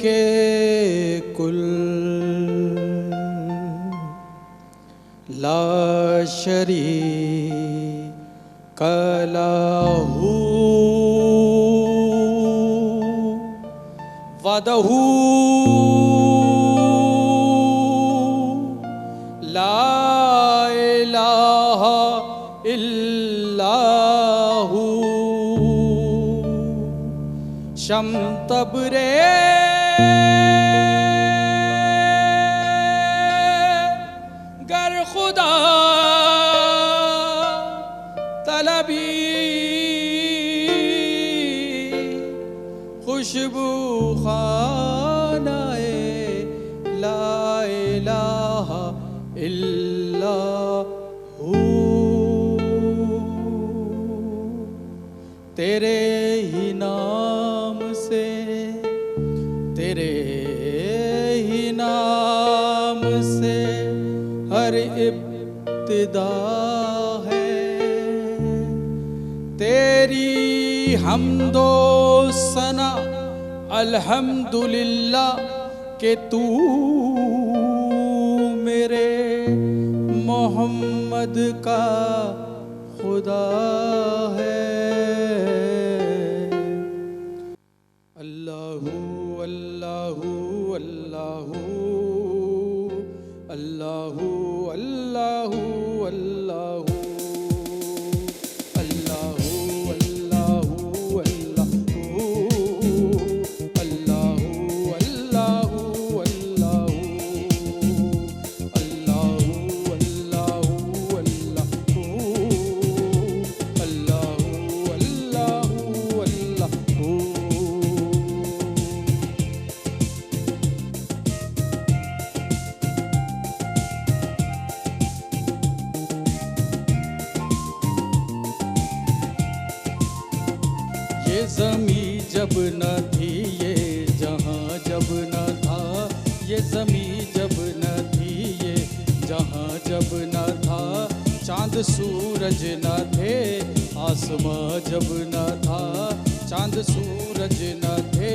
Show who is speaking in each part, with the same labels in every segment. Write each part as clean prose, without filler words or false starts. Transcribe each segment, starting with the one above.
Speaker 1: के कुल ला शरीक लहू वदहू ला इलाहा इल्लाहू शम तबरे गर खुदा तलबी खुशबू खानाए ला इलाहा इल्लाहू तेरे ही नाम से तेरे ही नाम से हर इब्तिदा है तेरी हम्दो सना अल्हम्दुलिल्लाह के तू मेरे मोहम्मद का खुदा है। अल्लाहू अल्लाहू अल्लाहू अल्लाहू अल्लाहू अल्लाहू ये ज़मी जब न थी ये जहाँ जब न था ये ज़मी जब न थी ये जहाँ जब न था चाँद सूरज न थे आसमां जब न था चाँद सूरज न थे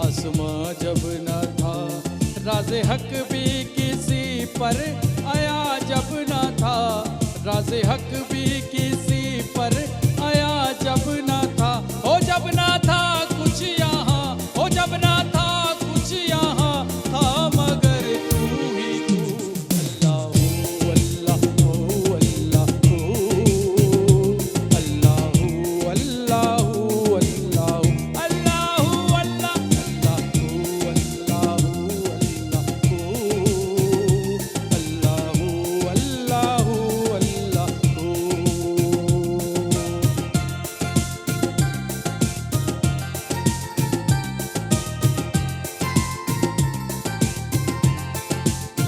Speaker 1: आसमां जब न था राज़े हक भी किसी पर आया जब न था राज़े हक भी किसी पर आया जब न था ओ जब ना था कुछ यहाँ ओ जब ना था कुछ यहाँ था मगर तू ही तू अल्लाहू अल्लाहू अल्लाहू अल्लाहू अल्लाहू अल्लाहू अल्लाहू अल्लाहू अल्लाहू अल्लाहू अल्लाहू अल्लाहू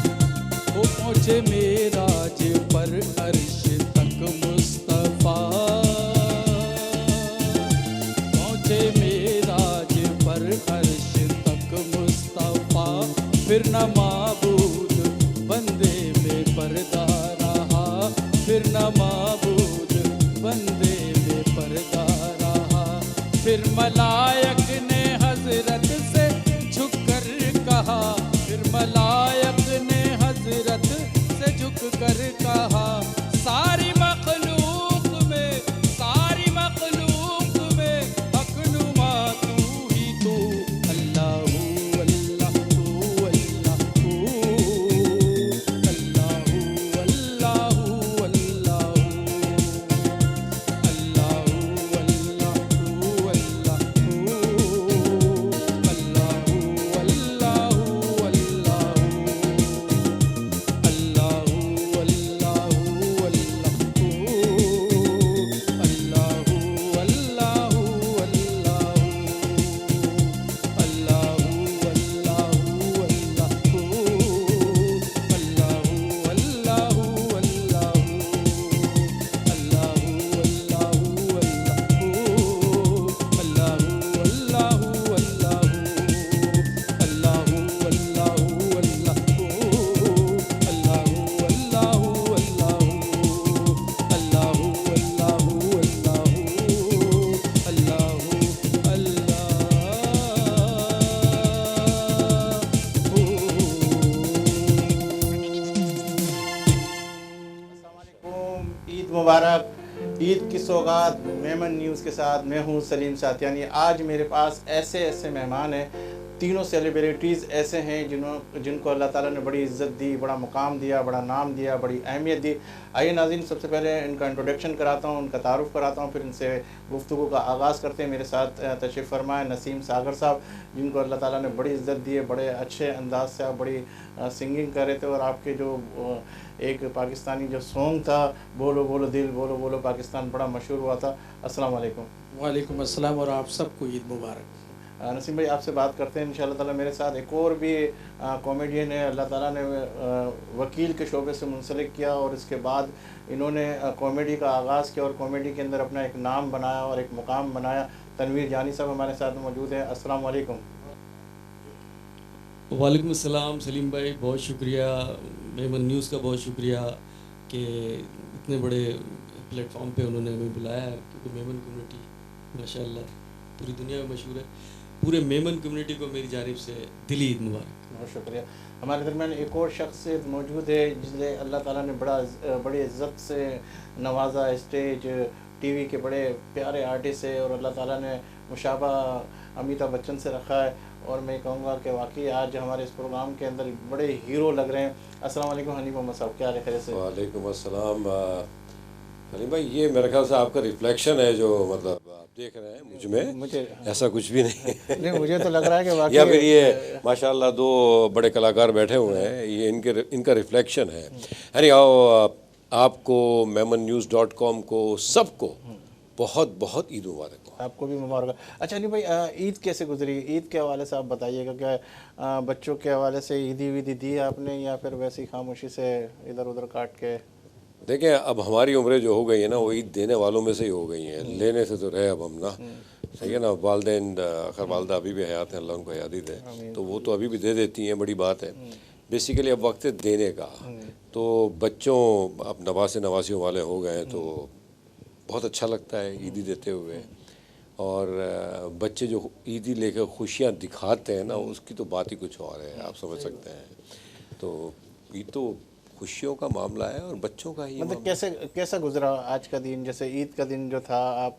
Speaker 1: पहुँचे मेराज पर अर्श तक मुस्तफ़ा पहुँचे मेराज पर अर्श तक मुस्तफ़ा फिर न माबूद बंदे में पर्दा रहा फिर न माबूद बंदे में पर्दा रहा फिर मलायक ने हजरत से झुककर कहा फिर मलायक ने हजरत से झुक कर कहा सारी मखलूक में हकनुमा तू ही तू अल्लाहू अल्लाहू अल्लाहू अल्लाहू अल्लाहू अल्लाहू अल्लाहू अल्लाहू अल्लाहू
Speaker 2: ईद मुबारक। ईद की सौगात मेमन न्यूज़ के साथ मैं हूँ सलीम सातियानी। आज मेरे पास ऐसे मेहमान हैं, तीनों सेलिब्रिटीज़ ऐसे हैं जिनको अल्लाह ताला ने बड़ी इज़्ज़त दी, बड़ा मुकाम दिया, बड़ा नाम दिया, बड़ी अहमियत दी। आइए नाज़रीन, सबसे पहले इनका इंट्रोडक्शन कराता हूँ, उनका तारुफ़ कराता हूँ, फिर इनसे गुफ्तगू का आगाज़ करते हैं। मेरे साथ तशरीफ़ फरमा है नसीम सागर साहब, जिनको अल्लाह ताला ने बड़ी इज़्ज़त दी है, बड़े अच्छे अंदाज़ से आप बड़ी सिंगिंग कर रहे थे, और आपके जो एक पाकिस्तानी जो सॉन्ग था बोलो बोलो दिल बोलो बोलो पाकिस्तान, बड़ा मशहूर हुआ था। अस्सलाम वालेकुम।
Speaker 1: वालेकुम अस्सलाम और आप सबको ईद मुबारक।
Speaker 2: नसीम भाई, आपसे बात करते हैं इंशाअल्लाह ताला। मेरे साथ एक और भी कॉमेडियन है, अल्लाह ताला ने वकील के शोबे से मुंसलिक किया और इसके बाद इन्होंने कॉमेडी का आगाज़ किया और कॉमेडी के अंदर अपना एक नाम बनाया और एक मुकाम बनाया। तनवीर जानी साहब हमारे साथ मौजूद हैं। अस्सलाम वालेकुम।
Speaker 3: वालेकुम अस्सलाम सलीम भाई, बहुत शुक्रिया, मेमन न्यूज़ का बहुत शुक्रिया कि इतने बड़े प्लेटफॉर्म पे उन्होंने हमें बुलाया है, क्योंकि मेमन कम्युनिटी माशाल्लाह पूरी दुनिया में मशहूर है। पूरे मेमन कम्युनिटी को मेरी जानिब से दिली ईद मुबारक।
Speaker 2: बहुत शुक्रिया। हमारे दरमियान एक और शख्स मौजूद है जिसे अल्लाह ताला ने बड़ी इज़्ज़त से नवाजा। स्टेज टीवी के बड़े प्यारे आर्टिस्ट है और अल्लाह ताला ने मुशाबा अमिताभ बच्चन से रखा है, और मैं कहूँगा कि वाकई आज हमारे इस प्रोग्राम के अंदर बड़े हीरो लग रहे हैं। अस्सलाम वालेकुम हनीफ मोहम्मद साहब, क्या हाल है? खैर से?
Speaker 4: वालेकुम अस्सलाम। सलीम भाई, ये मेरे ख्याल से आपका रिफ्लेक्शन है जो मतलब आप देख रहे हैं मुझ में,
Speaker 2: मुझे
Speaker 4: ऐसा कुछ भी नहीं
Speaker 2: नहीं, मुझे तो लग रहा है कि वाकई
Speaker 4: या फिर ये माशाल्लाह दो बड़े कलाकार बैठे हुए हैं, ये इनका रिफ्लेक्शन है। यानी आओ, आपको memonnews.com को सबको बहुत बहुत ईद मुबारक हो।
Speaker 2: आपको भी मुबारक। अच्छा नहीं भाई, ईद कैसे गुजरी? ईद के हवाले से आप बताइएगा। क्या बच्चों के हवाले से ईदी वीदी दी आपने, या फिर वैसे ही खामोशी से इधर उधर काट के?
Speaker 4: देखें, अब हमारी उम्रें जो हो गई है ना, वो ईद देने वालों में से ही हो गई हैं, लेने से तो रहे अब हम ना। सही है ना। वालदेन, खैर वालदा अभी भी हयात हैं, अल्लाह उनको हयाती दे, तो वो तो अभी भी दे देती हैं, बड़ी बात है। बेसिकली अब वक्त है देने का। तो बच्चों अब नवासे नवासियों वाले हो गए हैं, तो बहुत अच्छा लगता है ईदी देते हुए। और बच्चे जो ईदी लेकर खुशियाँ दिखाते हैं ना, उसकी तो बात ही कुछ और है, आप समझ सकते हैं। तो ईद तो खुशियों का मामला है और बच्चों का ही
Speaker 2: मतलब कैसा गुजरा आज का दिन? जैसे ईद का दिन जो था, आप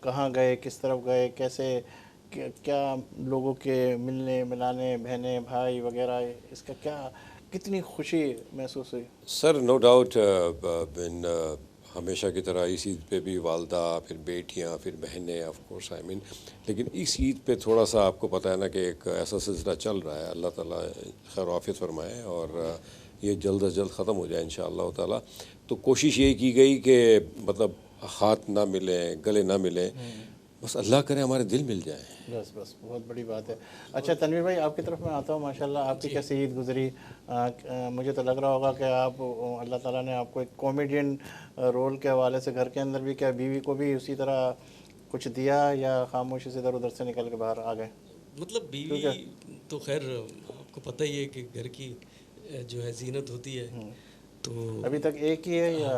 Speaker 2: कहाँ गए, किस तरफ गए, कैसे क्या लोगों के मिलने मिलाने, बहनें भाई वगैरह, इसका क्या कितनी खुशी महसूस हुई?
Speaker 4: सर नो डाउट, हमेशा की तरह इस ईद पे भी वालदा, फिर बेटियां, फिर बहनें, ऑफ कोर्स आई मीन। लेकिन इस ईद पे थोड़ा सा आपको पता है ना कि एक ऐसा सिलसिला चल रहा है, अल्लाह ताला खैर आफियत फरमाए और ये जल्द अज जल्द ख़त्म हो जाए इंशाअल्लाह ताला। तो कोशिश यही की गई कि मतलब हाथ ना मिलें, गले ना मिलें, बस अल्लाह करे हमारे दिल मिल जाए।
Speaker 2: बस बस, बहुत बड़ी बात है। अच्छा तनवीर भाई, आपकी तरफ मैं आता हूँ। माशाल्लाह आपकी कैसी ईद गुजरी? मुझे तो लग रहा होगा कि आप अल्लाह ताला ने आपको एक कॉमेडियन रोल के हवाले से घर के अंदर भी, क्या बीवी को भी उसी तरह कुछ दिया, या खामोशी से इधर उधर से निकल के बाहर आ गए?
Speaker 3: मतलब बीवी तो खैर आपको पता ही है कि घर की जो है जीनत होती है। तो
Speaker 2: अभी तक एक ही है या?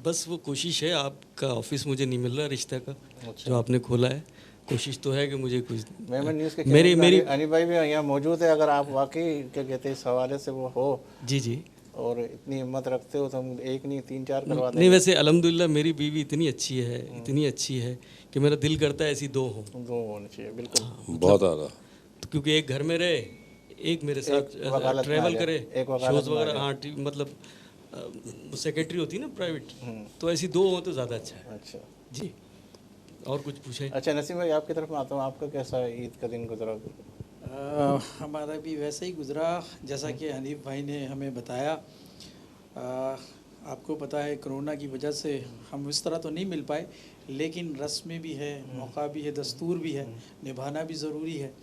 Speaker 3: बस वो कोशिश है, आपका ऑफिस मुझे नहीं मिल रहा रिश्ते का जो आपने खोला है, कोशिश तो है कि मुझे कुछ
Speaker 2: मेमन न्यूज़ के
Speaker 3: मेरी
Speaker 2: अनिल भाई भी यहाँ मौजूद है। अगर आप वाकई क्या कहते हैं इस हवाले से वो हो
Speaker 3: जी जी
Speaker 2: और इतनी हिम्मत रखते हो, तो हम एक नहीं 3-4 करवा देंगे।
Speaker 3: नहीं, वैसे अल्हम्दुलिल्लाह मेरी बीवी इतनी अच्छी है, इतनी अच्छी है कि मेरा दिल करता है ऐसी दो हो।
Speaker 2: दो होने चाहिए बिल्कुल।
Speaker 4: बहुत ज़्यादा।
Speaker 3: तो क्योंकि एक घर में रहे, एक मेरे साथ ट्रैवल करे, शोज वगैरह। हाँ, मतलब सेक्रेटरी होती है ना प्राइवेट, तो ऐसी दो हो तो ज़्यादा अच्छा है।
Speaker 2: अच्छा
Speaker 3: जी, और कुछ पूछे?
Speaker 2: अच्छा नसीम भाई, आपकी तरफ में आता हूँ। आपका कैसा ईद का दिन गुजरा?
Speaker 1: हमारा भी वैसे ही गुजरा जैसा कि हनीफ भाई ने हमें बताया। आपको पता है कोरोना की वजह से हम इस तरह तो नहीं मिल पाए, लेकिन रस्में भी है, मौका भी है, दस्तूर भी है, निभाना भी ज़रूरी है।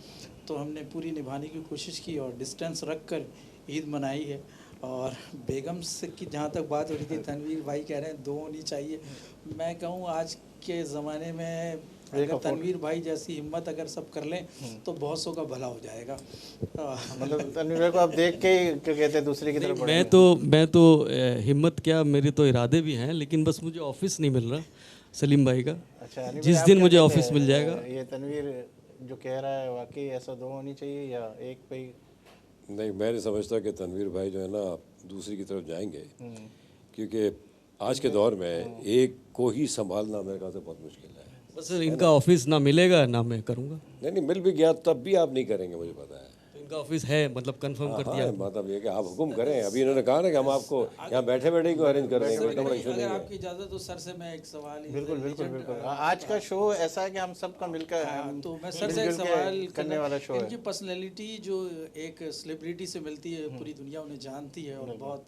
Speaker 1: तो हमने पूरी निभाने की कोशिश की और डिस्टेंस रख कर ईद मनाई है। और बेगम से की जहाँ तक बात हो रही थी, तनवीर भाई कह रहे हैं दो होनी चाहिए। मैं कहूँ आज के ज़माने में अगर तनवीर भाई जैसी हिम्मत अगर सब कर लें तो बहुत सौ का भला हो जाएगा।
Speaker 2: मतलब तनवीर भाई को आप देख के ही क्या कहते हैं दूसरे की तरफ
Speaker 3: मैं तो हिम्मत क्या, मेरे तो इरादे भी हैं, लेकिन बस मुझे ऑफिस नहीं मिल रहा सलीम भाई का।
Speaker 2: अच्छा,
Speaker 3: जिस दिन मुझे ऑफिस मिल जाएगा।
Speaker 2: ये तनवीर जो कह रहा है वाकई ऐसा दो होनी चाहिए या एक पे ही?
Speaker 4: नहीं, मैं नहीं समझता कि तनवीर भाई जो है ना दूसरी की तरफ जाएंगे, क्योंकि आज के दौर में एक को ही संभालना मेरे ख्याल से बहुत मुश्किल है।
Speaker 3: बस सर इनका ऑफिस ना मिलेगा ना मैं करूँगा।
Speaker 4: नहीं मिल भी गया तब भी आप नहीं करेंगे, मुझे पता है।
Speaker 3: तो इनका ऑफिस है, मतलब कंफर्म कर दिया।
Speaker 4: हाँ, मतलब ये कि आप हुक्म करें। अभी इन्होंने कहा ना कि हम आपको यहाँ बैठे बैठे को अरेंज कर देंगे, इतना बड़ा इशू नहीं
Speaker 5: अगर
Speaker 4: है।
Speaker 5: आपकी इजाज़त तो सर से मैं एक सवाल ही
Speaker 2: बिल्कुल बिल्कुल बिल्कुल। आज का शो ऐसा है कि हम सबका मिलकर
Speaker 5: तो मैं सर से एक
Speaker 2: मिलजुल के
Speaker 5: सवाल
Speaker 2: करने वाला शो है।
Speaker 5: इनकी पर्सनैलिटी जो एक सेलिब्रिटी से मिलती है, पूरी दुनिया उन्हें जानती है और बहुत,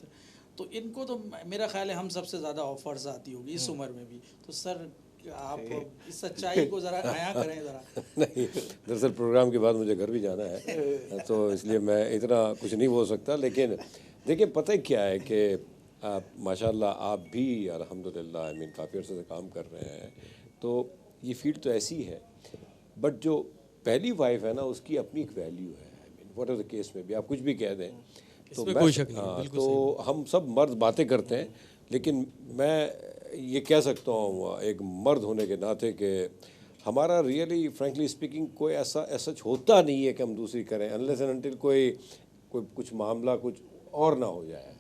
Speaker 5: तो इनको तो मेरा ख्याल है हम सबसे ज़्यादा ऑफर्स आती होगी इस उम्र में भी। तो सर आप इस सच्चाई को ज़रा आया करें ज़रा।
Speaker 4: नहीं, दरअसल प्रोग्राम के बाद मुझे घर भी जाना है, तो इसलिए मैं इतना कुछ नहीं बोल सकता। लेकिन देखिए पता है क्या है कि आप माशाल्लाह आप भी अल्हम्दुलिल्लाह आई मीन काफ़ी अर्से से काम कर रहे हैं, तो ये फील्ड तो ऐसी है। बट जो पहली वाइफ है ना, उसकी अपनी एक वैल्यू है। I mean what ever the case में भी आप कुछ भी कह दें तो
Speaker 3: इसमें कोई शक नहीं,
Speaker 4: हाँ,
Speaker 3: बिल्कुल
Speaker 4: तो हम सब मर्द बातें करते हैं, लेकिन मैं ये कह सकता हूँ एक मर्द होने के नाते कि हमारा रियली फ्रैंकली स्पीकिंग कोई ऐसा होता नहीं है कि हम दूसरी करें अनलेस एंड अनटिल कोई कुछ मामला कुछ और ना हो जाए।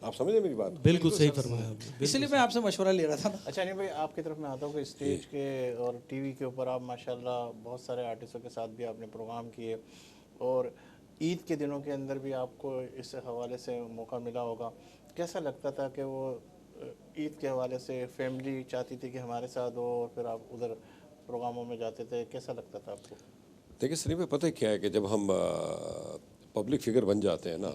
Speaker 4: आप समझे मेरी बात?
Speaker 3: बिल्कुल सही फरमाया आपने।
Speaker 5: इसलिए मैं आपसे मशवरा ले रहा था ना।
Speaker 2: अच्छा नहीं भाई, आपकी तरफ मैं आता हूँ कि स्टेज के और टीवी के ऊपर आप माशाल्लाह बहुत सारे आर्टिस्टों के साथ भी आपने प्रोग्राम किए, और ईद के दिनों के अंदर भी आपको इस हवाले से मौका मिला होगा। कैसा लगता था कि वो ईद के हवाले से फैमिली चाहती थी कि हमारे साथ हो, और फिर आप उधर प्रोग्रामों में जाते थे, कैसा लगता था आपको?
Speaker 4: देखिए सलीम भाई, पता है क्या है कि जब हम पब्लिक फिगर बन जाते हैं ना,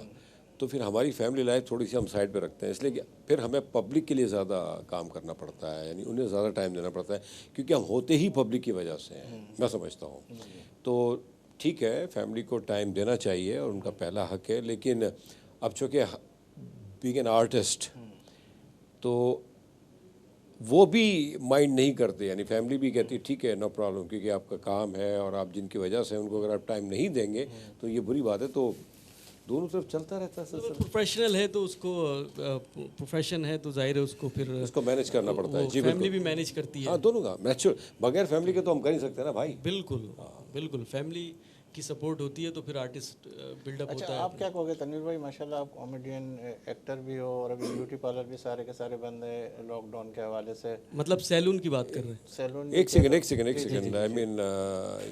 Speaker 4: तो फिर हमारी फैमिली लाइफ थोड़ी सी हम साइड पे रखते हैं, इसलिए कि फिर हमें पब्लिक के लिए ज़्यादा काम करना पड़ता है, यानी उन्हें ज़्यादा टाइम देना पड़ता है, क्योंकि हम होते ही पब्लिक की वजह से हैं, मैं समझता हूँ। तो ठीक है, फैमिली को टाइम देना चाहिए और उनका पहला हक है, लेकिन अब चूँकि बीइंग एन आर्टिस्ट तो वो भी माइंड नहीं करते, यानी फैमिली भी कहती है ठीक है नो प्रॉब्लम, क्योंकि आपका काम है और आप जिनकी वजह से उनको अगर आप टाइम नहीं देंगे तो ये बुरी बात है। तो दोनों तरफ चलता रहता है सिलसिला।
Speaker 3: प्रोफेशनल है तो उसको प्रोफेशन है तो जाहिर है उसको फिर
Speaker 4: उसको मैनेज करना पड़ता है। जी
Speaker 3: फैमिली भी मैनेज करती है।
Speaker 4: हाँ, दोनों का नेचुरल, बगैर फैमिली के तो हम कर नहीं सकते ना भाई।
Speaker 3: बिल्कुल बिल्कुल, फैमिली की सपोर्ट होती है तो फिर आर्टिस्ट बिल्डअप
Speaker 2: अच्छा,
Speaker 3: होता है।
Speaker 2: आप क्या कहोगे तनवीर भाई, माशाल्लाह आप कॉमेडियन एक्टर भी हो, और अभी ब्यूटी पार्लर भी सारे के सारे बंद है लॉकडाउन के हवाले से।
Speaker 3: मतलब सैलून की बात कर रहे हैं।
Speaker 2: सैलून
Speaker 4: एक सेकंड आई मीन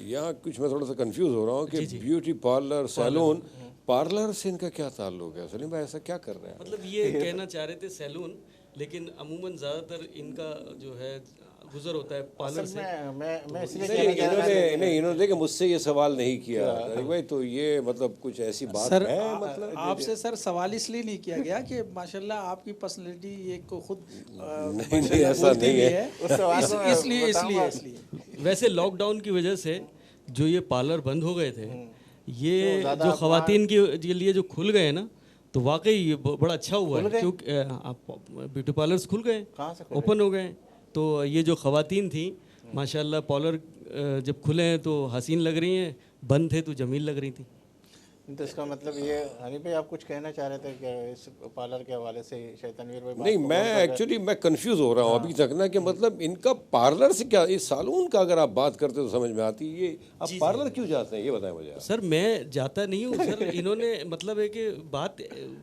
Speaker 4: यहाँ कुछ मैं थोड़ा सा कंफ्यूज हो रहा हूँ कि ब्यूटी पार्लर सैलून पार्लर से इनका क्या ताल्लुक है? सलीम भाई ऐसा क्या कर रहे हैं?
Speaker 3: मतलब ये कहना चाह रहे थे सैलून, लेकिन अमूमन ज़्यादातर इनका जो है गुजर होता है पार्लर से।
Speaker 2: मैं इसलिए
Speaker 4: इन्होंने देखिए मुझसे ये सवाल नहीं किया तारिक भाई, तो ये मतलब कुछ ऐसी बात
Speaker 5: सर
Speaker 4: है मतलब
Speaker 5: आपसे सर सवाल इसलिए नहीं किया गया कि माशाल्लाह आपकी पर्सनैलिटी एक को खुद
Speaker 4: नहीं ऐसा नहीं है।
Speaker 5: इसलिए
Speaker 3: वैसे लॉकडाउन की वजह से जो ये पार्लर बंद हो गए थे, ये जो खवातीन के लिए जो खुल गए ना, तो वाकई ये बड़ा अच्छा हुआ है, क्योंकि आप ब्यूटी पार्लर्स खुल गए, ओपन हो गए, तो ये जो खवातीन थी माशाल्लाह पार्लर जब खुले हैं तो हसीन लग रही हैं, बंद थे तो जमील लग रही थी।
Speaker 2: तो इसका मतलब ये हनी भाई आप कुछ कहना चाह रहे थे कि इस पार्लर के हवाले से शायद तनवीर भाई
Speaker 4: नहीं, मैं एक्चुअली मैं कंफ्यूज हो रहा हूँ अभी तक ना कि मतलब इनका पार्लर से क्या, इस सैलून का अगर आप बात करते तो समझ में आती, ये आप पार्लर क्यों जाते हैं ये बताएं मुझे।
Speaker 3: सर मैं जाता नहीं हूँ सर, इन्होंने मतलब है कि बात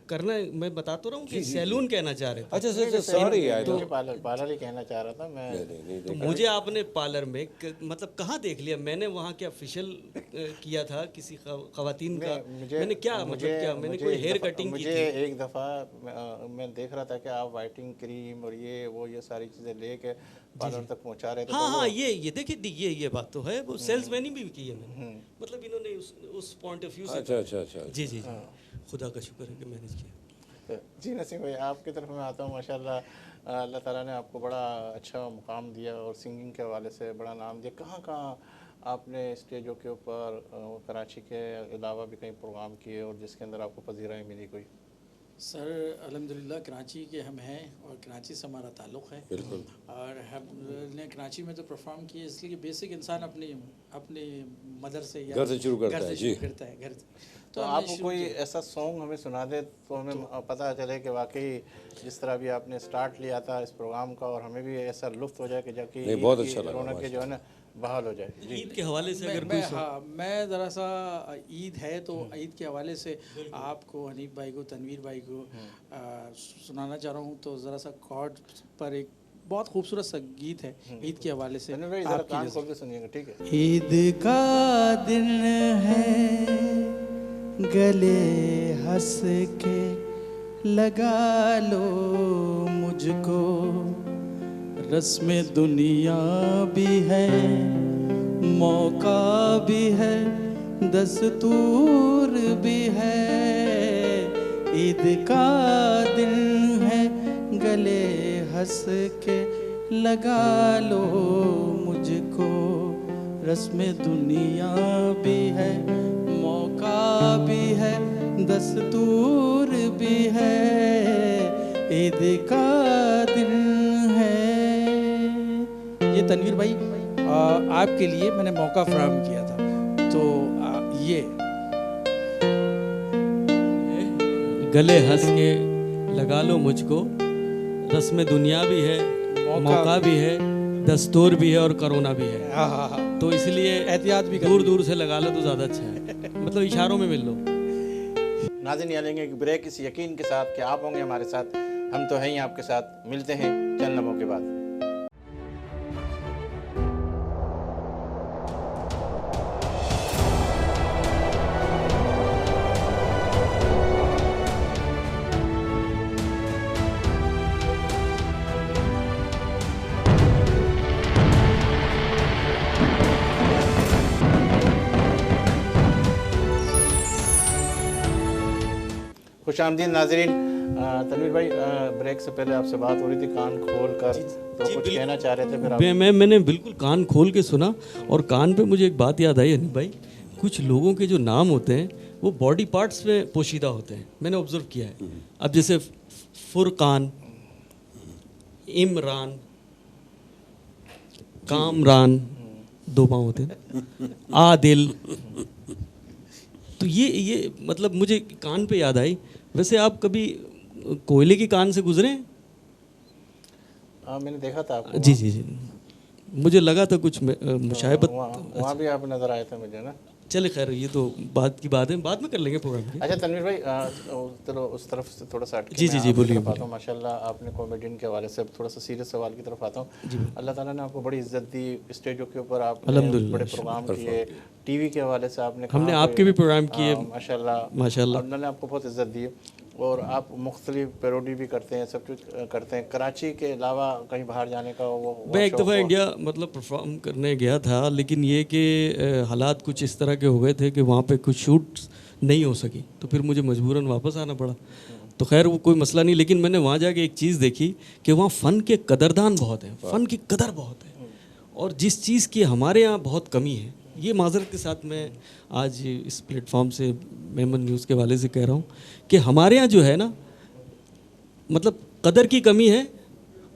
Speaker 3: करना, मैं बता तो रहा हूँ कि सैलून कहना चाह रहे थे।
Speaker 4: अच्छा सर सॉरी यार,
Speaker 2: तो पार्लर ही कहना चाह रहा था मैं।
Speaker 3: तो मुझे आपने पार्लर में मतलब कहाँ देख लिया? मैंने वहाँ क्या फेशियल किया था किसी खवातीन का? मैंने क्या मतलब क्या मैंने कोई हेयर कटिंग की थी?
Speaker 2: एक दफ़ा मैं देख रहा था कि आप वाइटिंग क्रीम और ये सारी चीज़ें लेके पार्लर तक पहुँचा रहे थे।
Speaker 3: हाँ, ये देखिए ये बात तो है, वो सेल्समैन भी की है मैंने, मतलब इन्होंने उस पॉइंट ऑफ व्यू से।
Speaker 4: अच्छा
Speaker 3: जी खुदा का शुक्र है कि मैनेज किया।
Speaker 2: जी नसीम भाई, आपकी तरफ मैं आता हूँ। माशाल्लाह अल्लाह ताला ने आपको बड़ा अच्छा मुकाम दिया और सिंगिंग के हवाले से बड़ा नाम दिया। कहाँ आपने स्टेजों के ऊपर कराची के अलावा भी कहीं प्रोग्राम किए और जिसके अंदर आपको पजीराई मिली कोई?
Speaker 5: सर अल्हम्दुलिल्लाह कराची के हम हैं और कराची से हमारा ताल्लुक़ है।
Speaker 4: बिल्कुल।
Speaker 5: और हमने कराची में तो परफॉर्म किए, इसलिए बेसिक इंसान अपने मदर से या
Speaker 4: घर से शुरू करता है। जी
Speaker 5: करता है घर से।
Speaker 2: तो आप कोई ऐसा सॉन्ग हमें सुना दे तो हमें पता चले कि वाकई जिस तरह भी आपने स्टार्ट लिया था इस प्रोग्राम का, और हमें भी ऐसा लुत्फ़ हो जाए कि जबकि
Speaker 4: बहुत अच्छा लगा
Speaker 2: रौनक के जो है ना बहाल हो जाए। जी
Speaker 3: ईद के हवाले से अगर कोई
Speaker 5: हाँ, मैं ज़रा सा ईद है तो ईद के हवाले से आपको, हनीफ भाई को, तनवीर भाई को सुनाना चाह रहा हूँ। तो ज़रा सा कॉर्ड पर एक बहुत खूबसूरत सा गीत है ईद के हवाले से।
Speaker 2: तनवीर भाई जरा कान खोल के सुनिएगा, ठीक है।
Speaker 5: ईद का दिन है, गले हंस के लगा लो मुझको, रस्म दुनिया भी है, मौका भी है, दस्तूर भी है। ईद का दिन है, गले हंस के लगा लो मुझको, रस्म दुनिया भी है, मौका भी है, दस्तूर भी है। ईद का दिन है। ये तनवीर भाई आपके लिए मैंने मौका फराहम किया था। तो ये
Speaker 3: गले हंस के लगा लो मुझको, रस्म दुनिया भी है, मौका भी है, दस्तूर भी है और कोरोना भी है।
Speaker 5: हाँ,
Speaker 3: तो इसलिए
Speaker 5: एहतियात भी
Speaker 3: दूर दूर से लगा लो तो ज़्यादा अच्छा है, मतलब इशारों में मिल लो।
Speaker 2: नाज़रीन, यहाँ लेंगे एक ब्रेक इस यकीन के साथ कि आप होंगे हमारे साथ, हम तो हैं ही आपके साथ। मिलते हैं चंद लम्हों के बाद। खुशामदीद नाजरीन। तनवीर भाई, ब्रेक से पहले आपसे बात हो रही थी कान खोल कर, तो कुछ कहना चाह रहे थे फिर आप?
Speaker 3: मैंने बिल्कुल कान खोल के सुना और कान पे मुझे एक बात याद आई हनीफ भाई, कुछ लोगों के जो नाम होते हैं वो बॉडी पार्ट्स में पोशीदा होते हैं, मैंने ऑब्जर्व किया है। अब जैसे फुरकान, इमरान, कामरान, दो पाँव होते हैं, आदिल, तो ये मतलब मुझे कान पे याद आई। वैसे आप कभी कोयले की कान से गुजरे?
Speaker 2: मैंने देखा था आपको।
Speaker 3: जी जी जी, मुझे लगा था कुछ मुशायबत।
Speaker 2: वहाँ भी आप नज़र आए थे मुझे ना।
Speaker 3: चले खैर, ये तो बात की बात है, बाद में कर लेंगे प्रोग्राम की।
Speaker 2: अच्छा तनवीर भाई, चलो उस तरफ से थोड़ा सा हटके
Speaker 3: जी
Speaker 2: मैं
Speaker 3: जी जी,
Speaker 2: आपकी
Speaker 3: बोलिए
Speaker 2: तरफ आता हूँ। माशाल्लाह आपने कॉमेडियन के हवाले से थोड़ा सा सीरियस सवाल की तरफ आता हूँ। अल्लाह ताला ने आपको बड़ी इज्जत दी, स्टेजों के ऊपर आपने बड़े प्रोग्राम किए, टीवी के हवाले से हमने
Speaker 3: आपके भी प्रोग्राम किए
Speaker 2: माशाल्लाह। अल्लाह ने आपको बहुत इज्जत दी और आप मुख्तलिफ पैरोडी भी करते हैं, सब कुछ करते हैं। कराची के अलावा कहीं बाहर जाने का वो
Speaker 3: मैं एक दफ़ा इंडिया मतलब परफॉर्म करने गया था, लेकिन ये कि हालात कुछ इस तरह के हो गए थे कि वहाँ पे कुछ शूट्स नहीं हो सकी, तो फिर मुझे मजबूरन वापस आना पड़ा। तो खैर वो कोई मसला नहीं, लेकिन मैंने वहाँ जाके एक चीज़ देखी कि वहाँ फ़न के कदरदान बहुत हैं, फ़न की कदर बहुत है, और जिस चीज़ की हमारे यहाँ बहुत कमी है, ये माजरत के साथ मैं आज इस प्लेटफॉर्म से मेमन न्यूज़ के वाले से कह रहा हूँ कि हमारे यहाँ जो है ना, मतलब कदर की कमी है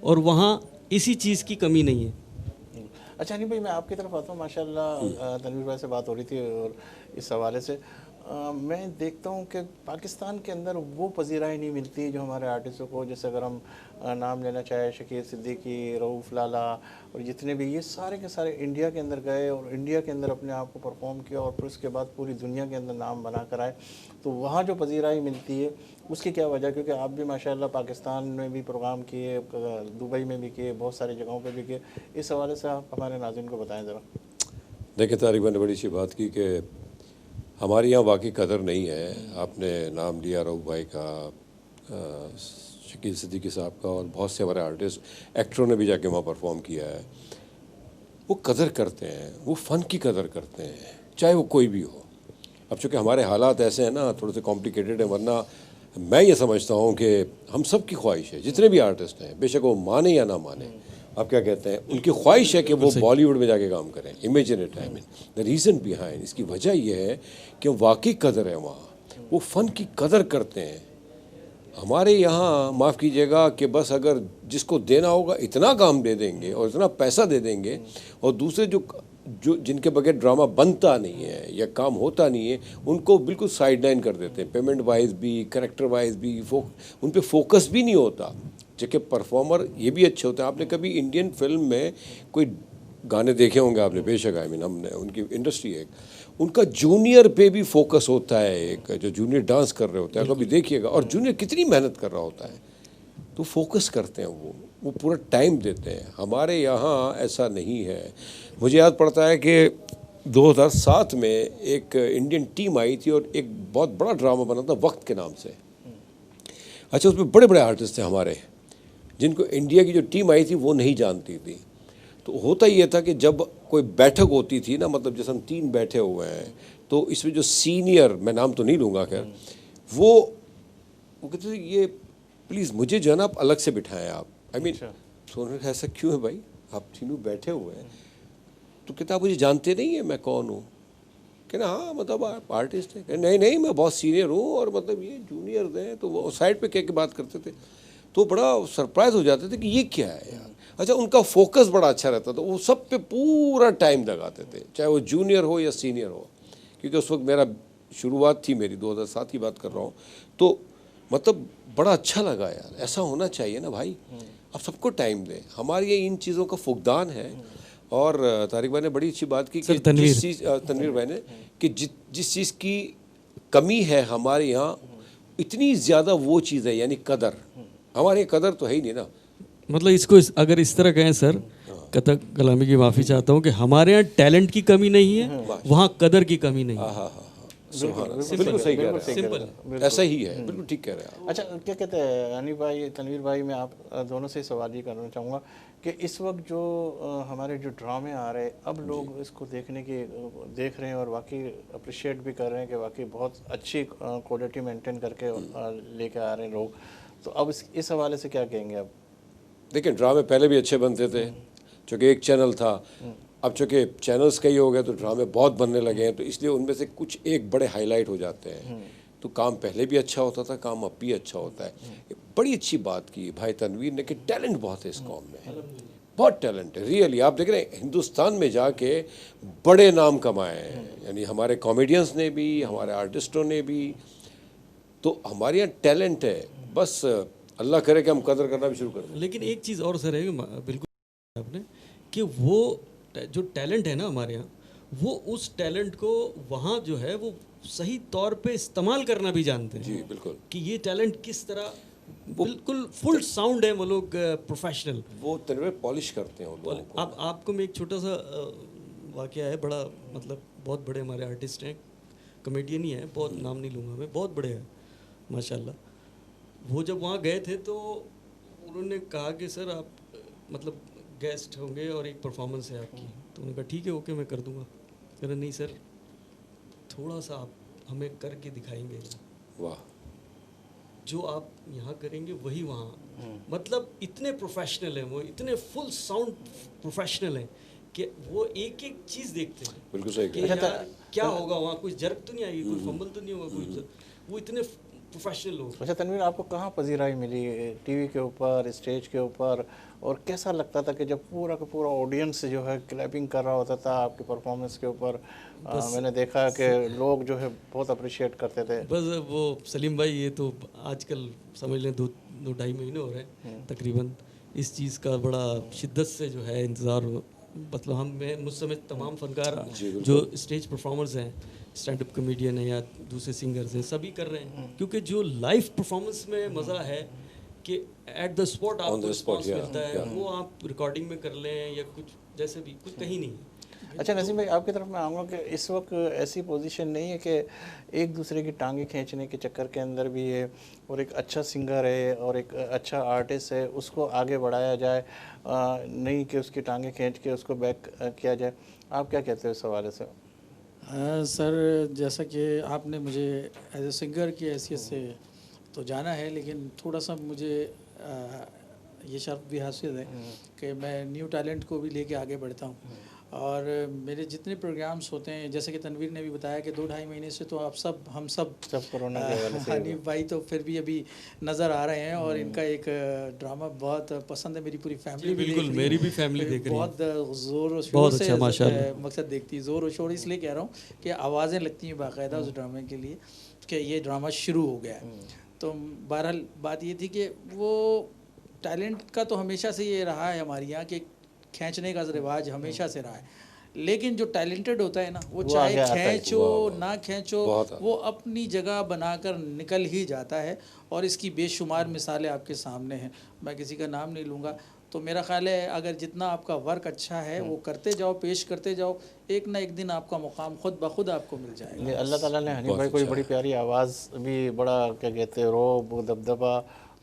Speaker 3: और वहाँ इसी चीज़ की कमी नहीं है।
Speaker 2: अच्छा नहीं भाई, मैं आपकी तरफ आता हूँ। माशाल्लाह तनवीर भाई से बात हो रही थी और इस हवाले से मैं देखता हूँ कि पाकिस्तान के अंदर वो पजीराई नहीं मिलती जो हमारे आर्टिस्टों को। जैसे अगर हम नाम लेना चाहे, शकील सिद्दीकी, रऊफ़ लाला और जितने भी, ये सारे के सारे इंडिया के अंदर गए और इंडिया के अंदर अपने आप को परफॉर्म किया और फिर उसके बाद पूरी दुनिया के अंदर नाम बना कर आए। तो वहाँ जो पजीराई मिलती है उसकी क्या वजह? क्योंकि आप भी माशाल्लाह पाकिस्तान में भी प्रोग्राम किए, दुबई में भी किए, बहुत सारी जगहों पर भी किए। इस हवाले से आप हमारे नाज़रीन को बताएँ ज़रा।
Speaker 4: देखिए तारिक भाई ने बड़ी सी बात की कि हमारे यहाँ वाकई कदर नहीं है। आपने नाम लिया रऊफ़ भाई का, शकील सिद्दीकी साहब का, और बहुत से हमारे आर्टिस्ट एक्टरों ने भी जाके वहाँ परफॉर्म किया है। वो कदर करते हैं, वो फ़न की कदर करते हैं, चाहे वो कोई भी हो। अब चूँकि हमारे हालात ऐसे हैं ना, थोड़े से कॉम्प्लिकेटेड है, वरना मैं ये समझता हूँ कि हम सब की ख्वाहिश है, जितने भी आर्टिस्ट हैं, बेशक वो माने या ना माने, आप क्या कहते हैं, उनकी ख्वाहिश है कि वो बॉलीवुड में जाके काम करें। Imagine it, I mean the reason behind, इसकी वजह यह है कि वाकई कदर है वहाँ, वो फ़न की कदर करते हैं। हमारे यहाँ माफ़ कीजिएगा कि बस अगर जिसको देना होगा इतना काम दे देंगे और इतना पैसा दे देंगे, और दूसरे जो जिनके बगैर ड्रामा बनता नहीं है या काम होता नहीं है, उनको बिल्कुल साइडलाइन कर देते हैं, पेमेंट वाइज भी, करेक्टर वाइज भी, उन पे फोकस भी नहीं होता। जबकि परफॉर्मर ये भी अच्छे होते हैं। आपने कभी इंडियन फिल्म में कोई गाने देखे होंगे आपने, बेशक, आई मीन हमने उनकी इंडस्ट्री है, उनका जूनियर पे भी फोकस होता है, एक जो जूनियर डांस कर रहे होते हैं कभी देखिएगा, और जूनियर कितनी मेहनत कर रहा होता है, तो फोकस करते हैं वो पूरा टाइम देते हैं। हमारे यहाँ ऐसा नहीं है। मुझे याद पड़ता है कि 2007 में एक इंडियन टीम आई थी और एक बहुत बड़ा ड्रामा बना था वक्त के नाम से। अच्छा, उसमें बड़े बड़े आर्टिस्ट थे हमारे, जिनको इंडिया की जो टीम आई थी वो नहीं जानती थी। तो होता ये था कि जब कोई बैठक होती थी ना, मतलब जैसे हम 3 बैठे हुए हैं, तो इसमें जो सीनियर, मैं नाम तो नहीं लूँगा खैर, वो कहते थे ये प्लीज़ मुझे जो है ना आप अलग से बिठाएं आप। आई मीन सोने का ऐसा क्यों है भाई, आप तीनों बैठे हुए हैं। तो कहता आप मुझे जानते नहीं है मैं कौन हूँ? कहना हाँ मतलब आप आर्टिस्ट हैं। नहीं नहीं मैं बहुत सीनियर हूँ और मतलब ये जूनियर हैं। तो वो साइड पे कह के बात करते थे, तो बड़ा सरप्राइज हो जाते थे कि ये क्या है यार। अच्छा, उनका फोकस बड़ा अच्छा रहता था, वो सब पे पूरा टाइम लगाते थे, चाहे वो जूनियर हो या सीनियर हो। क्योंकि उस वक्त मेरा शुरुआत थी, मेरी 2007 की बात कर रहा हूँ, तो मतलब बड़ा अच्छा लगा यार, ऐसा होना चाहिए ना भाई, आप सबको टाइम दें। हमारे ये इन चीज़ों का फुकदान है। और तारिक भाई ने बड़ी अच्छी बात की कि जिस चीज़, तनवीर भाई ने, कि जिस चीज़ की कमी है हमारे यहाँ, इतनी ज़्यादा वो चीज़ है, यानी कदर। हमारे यहाँ कदर तो है ही नहीं ना।
Speaker 3: मतलब इसको अगर इस तरह कहें सर, कथक कलामी की माफ़ी चाहता हूँ कि हमारे यहाँ टैलेंट की कमी नहीं है, वहाँ कदर की कमी नहीं है।
Speaker 4: बिल्कुल सही कह रहे हैं, सिंपल ऐसा ही है, बिल्कुल ठीक कह रहे हैं आप।
Speaker 2: अच्छा, क्या कहते हैं हनीफ भाई, तनवीर भाई, मैं आप दोनों से सवाल ये करना चाहूँगा कि इस वक्त जो हमारे जो ड्रामे आ रहे हैं, अब लोग इसको देख रहे हैं और वाकई अप्रिशिएट भी कर रहे हैं कि वाकई बहुत अच्छी क्वालिटी मेंटेन करके लेके आ रहे हैं लोग। तो अब इस हवाले से क्या कहेंगे आप?
Speaker 4: देखिए, ड्रामे पहले भी अच्छे बनते थे, चूँकि एक चैनल था। अब चूँकि चैनल्स कई हो गए तो ड्रामे बहुत बनने लगे हैं, तो इसलिए उनमें से कुछ एक बड़े हाईलाइट हो जाते हैं। तो काम पहले भी अच्छा होता था, काम अब भी अच्छा होता है। ये बड़ी अच्छी बात की भाई तनवीर ने कि टैलेंट बहुत है इस कौम में, बहुत टैलेंट है रियली। आप देख रहे हैं हिंदुस्तान में जाके बड़े नाम कमाए हैं, यानी हमारे कॉमेडियंस ने भी, हमारे आर्टिस्टों ने भी। तो हमारे यहाँ टैलेंट है, बस अल्लाह करे कि हम कदर करना भी शुरू कर दें।
Speaker 3: लेकिन एक चीज़ और सर है, बिल्कुल आपने, कि वो जो टैलेंट है ना हमारे यहाँ, वो उस टैलेंट को वहाँ जो है वो सही तौर पे इस्तेमाल करना भी जानते हैं।
Speaker 4: जी बिल्कुल,
Speaker 3: कि ये टैलेंट किस तरह, बिल्कुल फुल साउंड है वो लोग, प्रोफेशनल,
Speaker 4: वो तनवीर पॉलिश करते हैं उन लोगों को।
Speaker 3: आपको मैं एक छोटा सा वाकया है, बड़ा मतलब बहुत बड़े हमारे आर्टिस्ट हैं, कॉमेडियन ही हैं, बहुत नाम नहीं लूँगा मैं, बहुत बड़े हैं माशाल्लाह। वो जब वहाँ गए थे तो उन्होंने कहा कि सर आप मतलब गेस्ट होंगे और एक परफॉर्मेंस है आपकी। तो उन्होंने कहा ठीक है ओके मैं कर दूंगा। कह रहे नहीं सर, थोड़ा सा आप हमें करके दिखाएंगे,
Speaker 4: वाह,
Speaker 3: जो आप यहाँ करेंगे वही वहाँ। मतलब इतने प्रोफेशनल हैं वो, इतने फुल साउंड प्रोफेशनल हैं कि वो एक एक चीज़ देखते हैं।
Speaker 4: बिल्कुल सही
Speaker 3: कि
Speaker 4: कह रहे हैं।
Speaker 3: यार क्या होगा वहाँ, कुछ जर्क तो नहीं आएगी, कोई फंबल तो नहीं होगा, कोई, वो इतने प्रोफेशनल लोग।
Speaker 2: अच्छा तनवीर, आपको कहाँ पजीराई मिली, टीवी के ऊपर, स्टेज के ऊपर, और कैसा लगता था कि जब पूरा का पूरा ऑडियंस जो है क्लैपिंग कर रहा होता था आपके परफॉर्मेंस के ऊपर? मैंने देखा कि लोग जो है बहुत अप्रिशिएट करते थे।
Speaker 3: बस वो सलीम भाई, ये तो आजकल समझ लें 2-2.5 महीने हो रहे हैं तकरीबन, इस चीज़ का बड़ा शिद्दत से जो है इंतज़ार। मतलब मुझ समय तमाम फनकार जो स्टेज परफॉर्मर्स हैं, स्टैंड अप कॉमेडियन है या दूसरे सिंगर्स हैं, सभी कर रहे हैं। क्योंकि जो लाइव परफॉर्मेंस में मज़ा है कि एट द स्पॉट आपको रिस्पॉन्स मिलता है, वो आप रिकॉर्डिंग में कर लें या कुछ जैसे भी, कुछ कहीं नहीं।
Speaker 2: अच्छा नसीम भाई, आपकी तरफ मैं आऊँगा कि इस वक्त ऐसी पोजीशन नहीं है कि एक दूसरे की टांगें खींचने के चक्कर के अंदर भी है, और एक अच्छा सिंगर है और एक अच्छा आर्टिस्ट है उसको आगे बढ़ाया जाए, नहीं कि उसकी टांगें खींच के उसको बैक किया जाए। आप क्या कहते हो इस हवाले से?
Speaker 5: सर, जैसा कि आपने मुझे एज ए सिंगर की हैसियत से तो जाना है, लेकिन थोड़ा सा मुझे ये शर्फ भी हासिल है कि मैं न्यू टैलेंट को भी लेके आगे बढ़ता हूँ। और मेरे जितने प्रोग्राम्स होते हैं, जैसे कि तनवीर ने भी बताया कि 2-2.5 महीने से तो आप हम सब
Speaker 2: कोरोना के हवाले से,
Speaker 5: हनीफ भाई तो फिर भी अभी नज़र आ रहे हैं, और इनका एक ड्रामा बहुत पसंद है, मेरी पूरी फैमिली भी
Speaker 3: बिल्कुल, मेरी भी फैमिली देख रही है,
Speaker 5: बहुत ज़ोर और शोर
Speaker 3: बहुत
Speaker 5: से
Speaker 3: अच्छा माशाल्लाह।
Speaker 5: मकसद देखती है, ज़ोर और शोर इसलिए कह रहा हूँ कि आवाज़ें लगती हैं बाकायदा उस ड्रामे के लिए कि ये ड्रामा शुरू हो गया है। तो बहरहाल बात ये थी कि वो टैलेंट का तो हमेशा से ये रहा है हमारे यहाँ कि खींचने का रिवाज हमेशा से रहा है, लेकिन जो टैलेंटेड होता है ना वो
Speaker 2: वो
Speaker 5: चाहे
Speaker 2: आगे आता है।
Speaker 5: खींचो ना खींचो
Speaker 4: बहुत
Speaker 5: वो अपनी जगह बनाकर निकल ही जाता है। और इसकी बेशुमार मिसालें आपके सामने हैं, मैं किसी का नाम नहीं लूँगा। तो मेरा ख्याल है अगर जितना आपका वर्क अच्छा है वो करते जाओ, पेश करते जाओ, एक ना एक दिन आपका मुकाम खुद ब खुद आपको मिल जाएगा।
Speaker 2: ये अल्लाह ताला ने हनीफ
Speaker 4: बहुत
Speaker 2: भाई को
Speaker 4: अच्छा
Speaker 2: बड़ी प्यारी आवाज़ भी, बड़ा क्या कहते हैं रोब दबदबा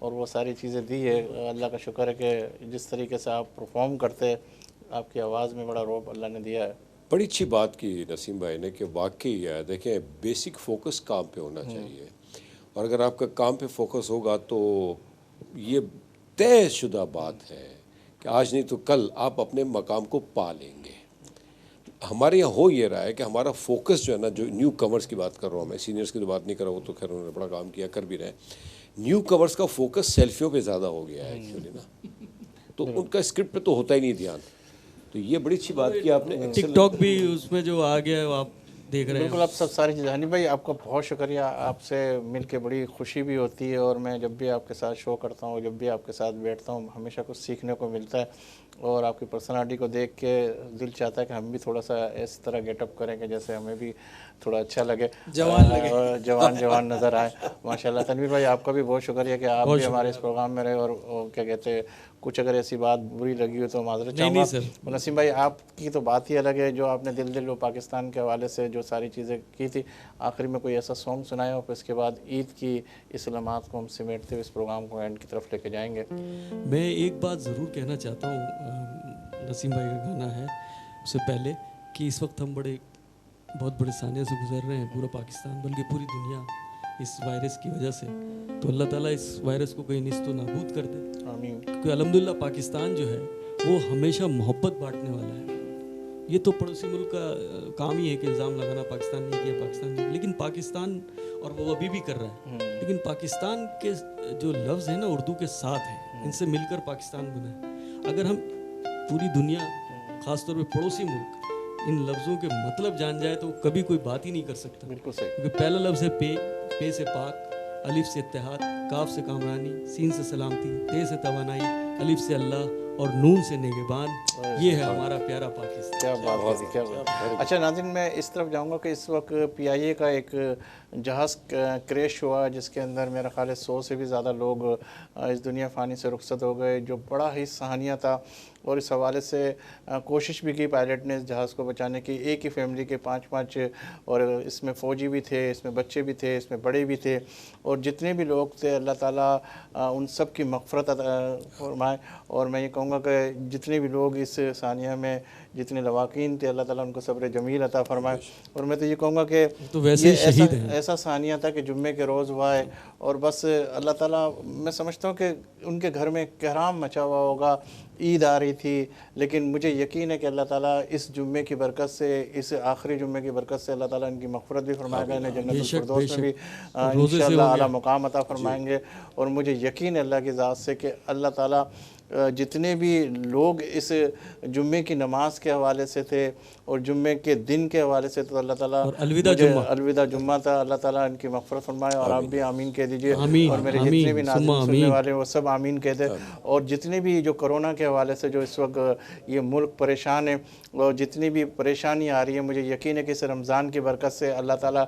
Speaker 2: और वो सारी चीज़ें दी है। अल्लाह का शुक्र है कि जिस तरीके से आप परफॉर्म करते हैं, आपकी आवाज़ में बड़ा रोब अल्लाह ने दिया है।
Speaker 4: बड़ी अच्छी बात की नसीम भाई ने कि वाकई है, देखें बेसिक फोकस काम पे होना चाहिए, और अगर आपका काम पे फोकस होगा तो ये तयशुदा बात है कि आज नहीं तो कल आप अपने मकाम को पा लेंगे। हमारे यहाँ हो ये रहा है कि हमारा फोकस जो है ना, जो न्यू कमर्स की बात कर रहा हूँ मैं, सीनियर्स की तो बात नहीं कर रहा, वो तो खैर उन्होंने बड़ा काम किया, कर भी रहे। न्यू कमर्स का फोकस सेल्फियों पे ज़्यादा हो गया है एक्चुअली ना, तो उनका स्क्रिप्ट पे तो होता ही नहीं ध्यान। तो ये बड़ी अच्छी बात की आपने।
Speaker 3: टिकटॉक भी उसमें जो आ गया है वो आप देख रहे हैं।
Speaker 2: बिल्कुल, आप सब सारी चीज़ें। हनी भाई आपका बहुत शुक्रिया, आपसे मिलके बड़ी खुशी भी होती है, और मैं जब भी आपके साथ शो करता हूँ, जब भी आपके साथ बैठता हूँ, हमेशा कुछ सीखने को मिलता है, और आपकी पर्सनालिटी को देख के दिल चाहता है कि हम भी थोड़ा सा इस तरह गेटअप करें कि जैसे हमें भी थोड़ा अच्छा लगे,
Speaker 5: जवान लगे,
Speaker 2: और जवान नज़र आए। माशाल्लाह। तनवीर भाई आपका भी बहुत शुक्रिया कि आप भी हमारे इस प्रोग्राम में रहे, और क्या कहते हैं, कुछ अगर ऐसी बात बुरी लगी हो तो माजरत चाहूँगा।
Speaker 3: सर।
Speaker 2: नसीम भाई आपकी तो बात ही अलग है, जो आपने दिल दिल वो पाकिस्तान के हवाले से जो सारी चीज़ें की थी, आखिरी में कोई ऐसा सॉन्ग सुनाया और फिर इसके बाद ईद की इस लम्हात को हम समेटते हुए इस प्रोग्राम को एंड की तरफ लेके जाएंगे।
Speaker 3: मैं एक बात ज़रूर कहना चाहता हूँ, नसीम भाई का गाना है उससे पहले, कि इस वक्त हम बहुत बड़े सानिया से गुजर रहे हैं, पूरा पाकिस्तान बल्कि पूरी दुनिया, इस वायरस की वजह से। तो अल्लाह ताला इस वायरस को कहीं निस्तो नाबूद कर दे।
Speaker 2: आमीन।
Speaker 3: क्योंकि अल्हम्दुलिल्लाह पाकिस्तान जो है वो हमेशा मोहब्बत बांटने वाला है। ये तो पड़ोसी मुल्क का काम ही है कि इल्ज़ाम लगाना, पाकिस्तान नहीं किया, पाकिस्तान नहीं, लेकिन पाकिस्तान, और वो अभी भी कर रहा है, लेकिन पाकिस्तान के जो लफ्ज़ हैं ना उर्दू के साथ हैं, इनसे मिलकर पाकिस्तान बना है। अगर हम पूरी दुनिया, ख़ासतौर पे पड़ोसी मुल्क, इन लफ्ज़ों के मतलब जान जाए तो कभी कोई बात ही नहीं कर सकता।
Speaker 2: बिल्कुल सही।
Speaker 3: क्योंकि पहला लफ्ज़ है पे से पाक, अलिफ से इत्तेहाद, काफ से कामरानी, सीन से सलामती, ते से तवानाई, अलिफ से अल्लाह और नून से नेगेबान। ये है हमारा प्यारा पाकिस्तान।
Speaker 2: क्या बात है, क्या बात है। अच्छा नाज़रीन, मैं इस तरफ जाऊंगा कि इस वक्त PIA का एक जहाज़ क्रैश हुआ, जिसके अंदर मेरा ख्याल है 100 से भी ज़्यादा लोग इस दुनिया फ़ानी से रुखसत हो गए, जो बड़ा ही सहानिया था। और इस हवाले से कोशिश भी की पायलट ने इस जहाज़ को बचाने की। एक ही फैमिली के 5-5, और इसमें फ़ौजी भी थे, इसमें बच्चे भी थे, इसमें बड़े भी थे, और जितने भी लोग थे अल्लाह ताला उन सब की मग़फ़िरत फरमाए। और मैं ये कहूँगा कि जितने भी लोग इस सानिया में जितने लवाकीन थे, अल्लाह ताला उनको सब्र जमील अता फरमाए। और मैं तो ये कहूँगा कि
Speaker 3: तो वैसे ही शहीद हैं।
Speaker 2: ऐसा सानिया था कि जुम्मे के रोज़ हुआ है, और बस अल्लाह ताला, मैं समझता हूँ कि उनके घर में कहराम मचा हुआ होगा, ईद आ रही थी, लेकिन मुझे यकीन है कि अल्लाह ताला इस जुम्मे की बरकत से, इस आखिरी जुम्मे की बरकत से अल्लाह ताला इनकी मग़फ़िरत भी फरमाएगा, इन्हें जन्नतुल फिरदौस में भी इंशाअल्लाह आला मुकाम अता फरमाएंगे। और मुझे यकीन है अल्लाह की ज़ात से कि अल्लाह ताला जितने भी लोग इस जुम्मे की नमाज के हवाले से थे और जुम्मे के दिन के हवाले से, तो अल्लाह ताला, अलविदा जुम्मा था, अल्लाह ताला इनकी मग़फ़िरत फरमाए। और आप भी आमीन कह दीजिए, और मेरे जितने भी नाज़रीन सुनने वाले वो सब आमीन कहते। और जितने भी जो कोरोना के हवाले से जो इस वक्त ये मुल्क परेशान है, और जितनी भी परेशानी आ रही है, मुझे यकीन है कि इस रमज़ान की बरकत से अल्लाह ताला,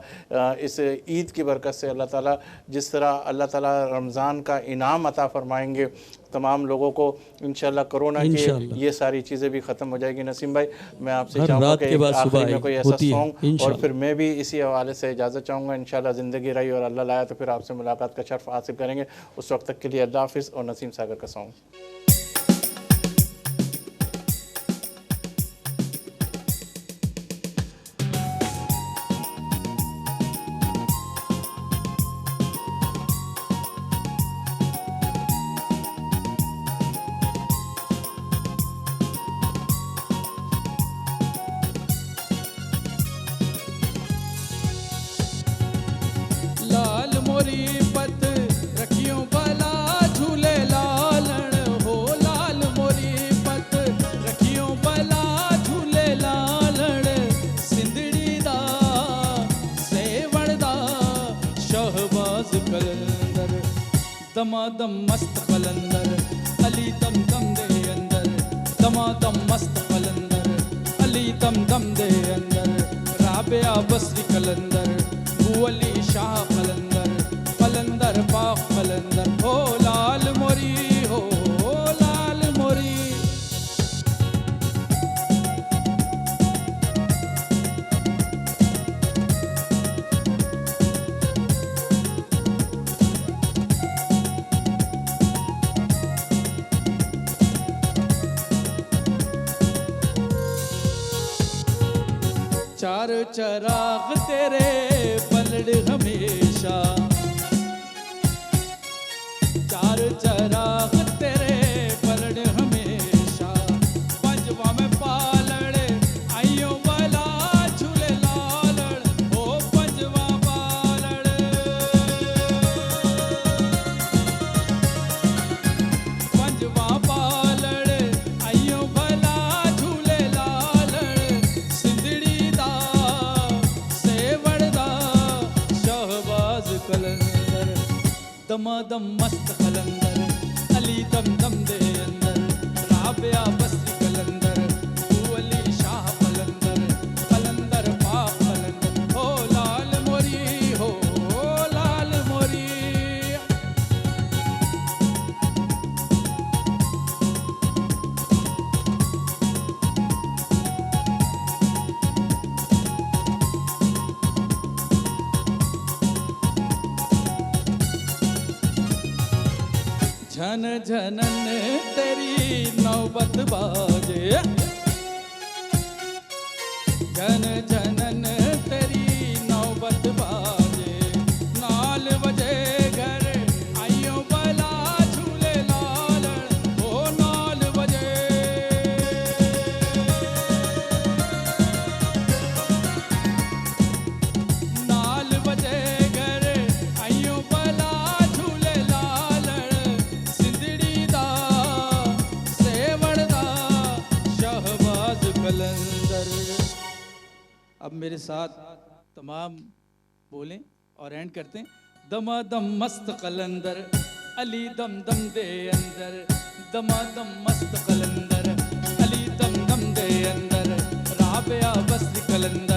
Speaker 2: इस ईद की बरकत से अल्लाह ताला, जिस तरह अल्लाह ताला रमज़ान का इनाम अता फरमाएंगे तमाम लोगों को, इंशाल्लाह कोरोना की ये सारी चीज़ें भी ख़त्म हो जाएगी। नसीम भाई, मैं आपसे चाहूँगा कि आखिरी में कोई ऐसा सॉन्ग, और फिर मैं भी इसी हवाले से इजाज़त चाहूँगा। इंशाल्लाह ज़िंदगी रही और अल्लाह लाया तो फिर आपसे मुलाकात का शर्फ हासिल करेंगे। उस वक्त तक के लिए अल्लाह हाफ़िज़। और नसीम सागर का सॉन्ग।
Speaker 1: दमादम मस्त कलंदर अली दम दम दे अंदर दमा दमादम मस्त कलंदर अली दम दम दे अंदर राबिया बसरी कलंदर अली शाह कलंदर कलंदर पाक कलंदर हो लाल मोरी हो लाल मोरी। चार चराग तेरे पलड़ हमेशा, चार चराग तेरे पलड़ हमेशा, पंजवा में पालड़ आइयो वाला झूले लालड़ ओ पंजवा पालड़। पंजवा पालड़ आइयो वाला झूले लालड़ सिंधड़ी दा सेवड़ दा शहबाज कलंदर दमादम मस्त कलंदर अली दम दम दे अंदर राबिया बसरी कलंदर अली शाह कलंदर कलंदर पाक कलंदर हो लाल मोरी हो लाल मोरी। झन झनन तेरी नौबत बाजे, झन झनन तेरी नौबत बाजे, नाल बजे घर आइयो बला झूले लालड़ ओ नाल बजे। नाल बजे घर आइयो बला झूले लालड़ सिंधड़ी दा सेवड़ दा शहबाज कलंदर। अब मेरे साथ तमाम बोलें और एंड करते हैं। दमादम मस्त कलंदर अली दम दम दे अंदर, दमादम मस्त कलंदर अली दम दम दे अंदर राबिया बसरी कलंदर